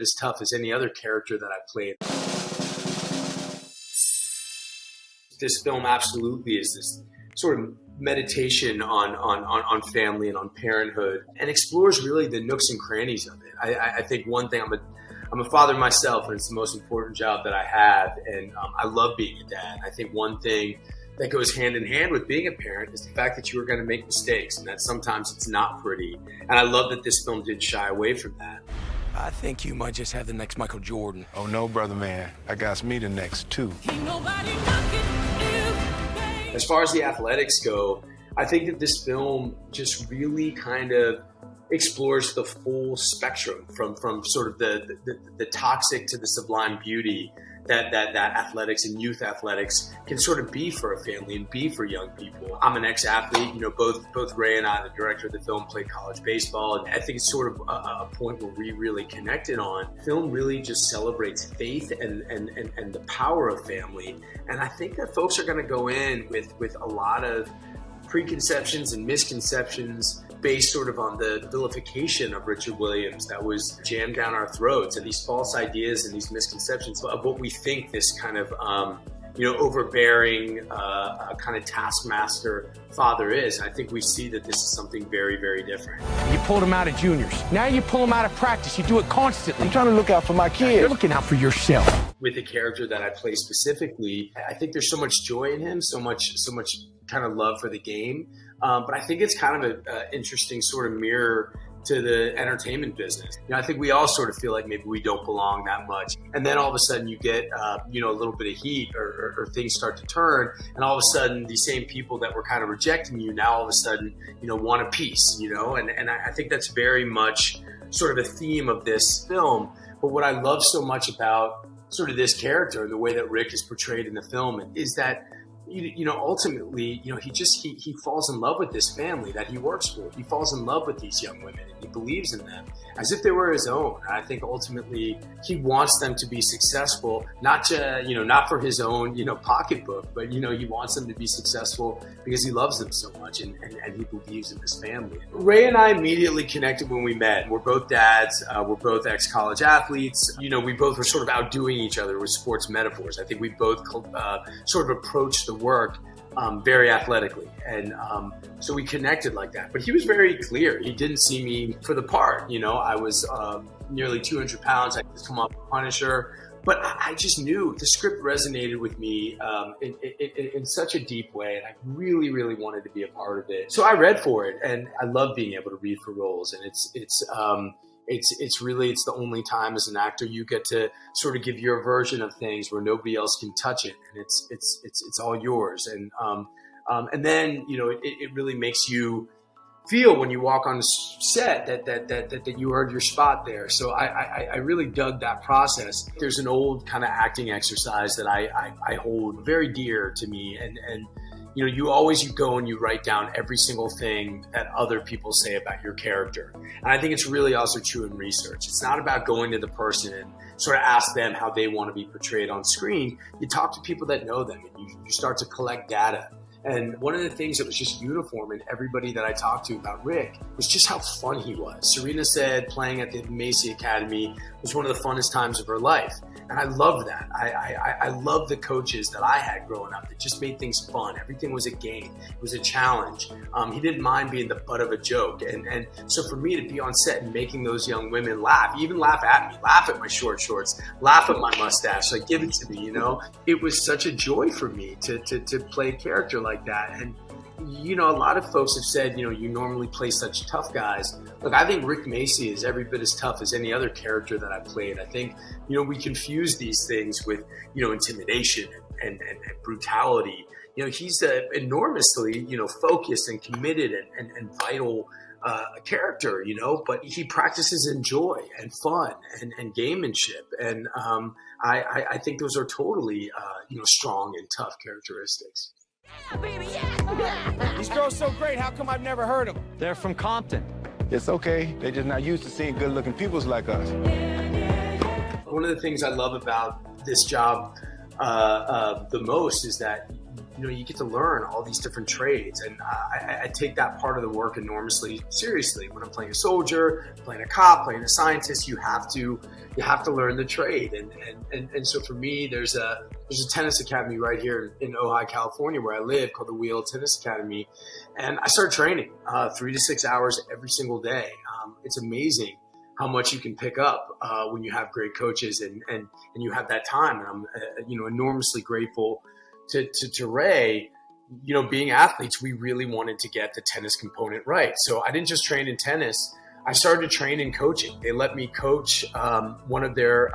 as tough as any other character that I've played. This film absolutely is this sort of meditation on family and on parenthood, and explores really the nooks and crannies of it. I think one thing, I'm a father myself, and it's the most important job that I have, and I love being a dad. I think one thing that goes hand in hand with being a parent is the fact that you are going to make mistakes, and that sometimes it's not pretty. And I love that this film didn't shy away from that. I think you might just have the next Michael Jordan. Oh no, brother man. I got me the next too. As far as the athletics go, I think that this film just really kind of explores the full spectrum from sort of the toxic to the sublime beauty that athletics and youth athletics can sort of be for a family and be for young people. I'm an ex-athlete. You know, both Ray and I, the director of the film, played college baseball. And I think it's sort of a point where we really connected on. Film really just celebrates faith and the power of family. And I think that folks are going to go in with a lot of preconceptions and misconceptions based sort of on the vilification of Richard Williams that was jammed down our throats, and these false ideas and these misconceptions of what we think this kind of overbearing kind of taskmaster father is. I think we see that this is something very, very different. You pulled him out of juniors. Now you pull him out of practice. You do it constantly. I'm trying to look out for my kids. You're looking out for yourself. With the character that I play specifically, I think there's so much joy in him, so much kind of love for the game. But I think it's kind of an interesting sort of mirror to the entertainment business. You know, I think we all sort of feel like maybe we don't belong that much. And then all of a sudden you get, a little bit of heat or things start to turn. And all of a sudden these same people that were kind of rejecting you now all of a sudden, want a piece, and I think that's very much sort of a theme of this film. But what I love so much about sort of this character and the way that Rick is portrayed in the film is that ultimately, he falls in love with this family that he works for. He falls in love with these young women, and he believes in them as if they were his own. And I think ultimately he wants them to be successful, not for his own, pocketbook, but, he wants them to be successful because he loves them so much and he believes in this family. Ray and I immediately connected when we met. We're both dads. We're both ex-college athletes. We both were sort of outdoing each other with sports metaphors. I think we both sort of approached the work very athletically, and so we connected like that. But he was very clear. He didn't see me for the part. I was nearly 200 pounds. I just come off Punisher, but I just knew the script resonated with me in such a deep way, and I really, really wanted to be a part of it. So I read for it, and I love being able to read for roles, and it's the only time as an actor you get to sort of give your version of things where nobody else can touch it, and it's all yours. And then it really makes you feel when you walk on the set that you earned your spot there. So I really dug that process. There's an old kind of acting exercise that I hold very dear to me, and you go and you write down every single thing that other people say about your character. And I think it's really also true in research. It's not about going to the person and sort of ask them how they want to be portrayed on screen. You talk to people that know them, and you start to collect data. And one of the things that was just uniform in everybody that I talked to about Rick was just how fun he was. Serena said playing at the Macy Academy was one of the funnest times of her life. And I loved that. I loved the coaches that I had growing up that just made things fun. Everything was a game. It was a challenge. He didn't mind being the butt of a joke. And so for me to be on set and making those young women laugh, even laugh at me, laugh at my short shorts, laugh at my mustache, like give it to me, it was such a joy for me to play a character like that. And a lot of folks have said, you normally play such tough guys. Look, I think Rick Macy is every bit as tough as any other character that I played. I think, we confuse these things with, intimidation and brutality. He's enormously, focused and committed and vital character, but he practices in joy and fun and gamemanship. And I think those are totally, strong and tough characteristics. Yeah, baby, yeah. These girls so great, how come I've never heard of them? They're from Compton. It's okay. They're just not used to seeing good-looking peoples like us. One of the things I love about this job the most is that you get to learn all these different trades. And I take that part of the work enormously seriously. When I'm playing a soldier, playing a cop, playing a scientist, you have to learn the trade. And so for me, there's a tennis academy right here in Ojai, California, where I live, called the Wheel Tennis Academy. And I started training 3 to 6 hours every single day. It's amazing how much you can pick up when you have great coaches and you have that time. And I'm enormously grateful to Ray. Being athletes, we really wanted to get the tennis component right. So I didn't just train in tennis. I started to train in coaching. They let me coach one of their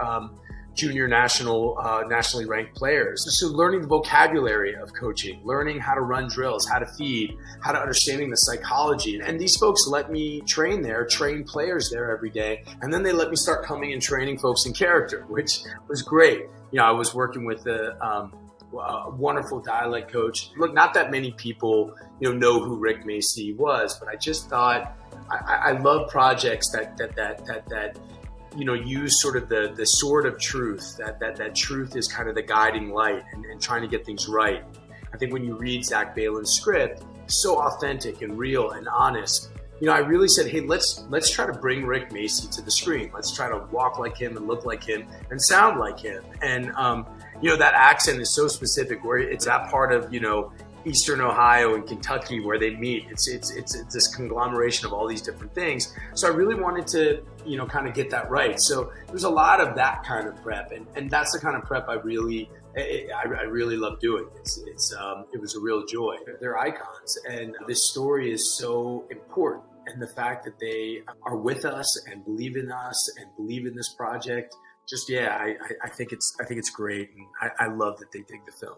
junior nationally ranked players. So learning the vocabulary of coaching, learning how to run drills, how to feed, how to understanding the psychology. And these folks let me train players there every day. And then they let me start coming and training folks in character, which was great. I was working with a wonderful dialect coach. Look, not that many people, know who Rick Macci was, but I just thought I love projects that use sort of the sword of truth, that truth is kind of the guiding light and trying to get things right. I think when you read Zach Balin's script, it's so authentic and real and honest. I really said, hey, let's try to bring Rick Macci to the screen. Let's try to walk like him and look like him and sound like him. And, that accent is so specific, where it's that part of, Eastern Ohio and Kentucky where they meet. It's this conglomeration of all these different things. So I really wanted to, kind of get that right. So there's a lot of that kind of prep, and that's the kind of prep I really love doing. It was a real joy. They're icons, and this story is so important. And the fact that they are with us and believe in us and believe in this project, I think it's great, and I love that they dig the film.